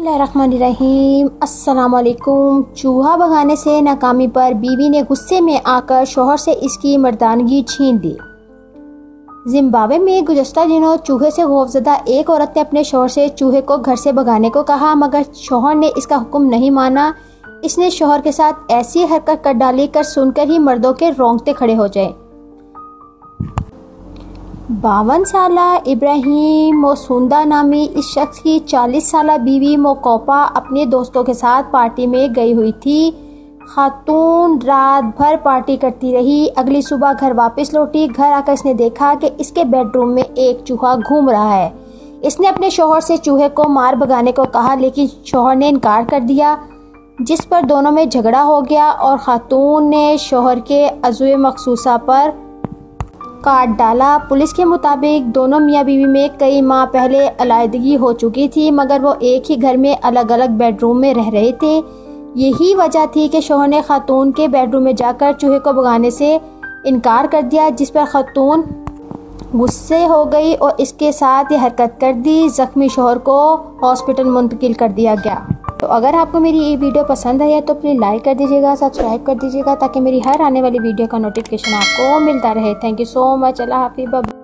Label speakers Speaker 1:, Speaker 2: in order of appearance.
Speaker 1: बिस्मिल्लाहिर्रहमानिर्रहीम। अस्सलाम वालेकुम। चूहा भगाने से नाकामी पर बीवी ने गुस्से में आकर शौहर से इसकी मर्दानगी छीन ली। जिम्बाब्वे में गुज़श्ता दिनों चूहे से खौफज़दा एक औरत ने अपने शौहर से चूहे को घर से भगाने को कहा, मगर शौहर ने इसका हुक्म नहीं माना। इसने शौहर के साथ ऐसी हरकत कर डाली कर सुनकर ही मर्दों के रोंगटे खड़े हो जाए। 52 साला इब्राहिम मोसूदा नामी इस शख्स की 40 साला बीवी मोकोपा अपने दोस्तों के साथ पार्टी में गई हुई थी। खातून रात भर पार्टी करती रही। अगली सुबह घर वापस लौटी। घर आकर इसने देखा कि इसके बेडरूम में एक चूहा घूम रहा है। इसने अपने शौहर से चूहे को मार भगाने को कहा, लेकिन शौहर ने इनकार कर दिया, जिस पर दोनों में झगड़ा हो गया और खातून ने शौहर के अज़्वे मखसूसा पर काट डाला। पुलिस के मुताबिक दोनों मियाँ बीवी में कई माह पहले अलहदगी हो चुकी थी, मगर वो एक ही घर में अलग अलग बेडरूम में रह रहे थे। यही वजह थी कि शौहर ने खातून के बेडरूम में जाकर चूहे को भगाने से इनकार कर दिया, जिस पर खातून गुस्से हो गई और इसके साथ ये हरकत कर दी। ज़ख्मी शौहर को हॉस्पिटल मुंतकिल कर दिया गया। तो अगर आपको मेरी ये वीडियो पसंद आई है तो प्लीज़ लाइक कर दीजिएगा, सब्सक्राइब कर दीजिएगा, ताकि मेरी हर आने वाली वीडियो का नोटिफिकेशन आपको मिलता रहे। Thank you so much. अल्लाह हाफ़िज़।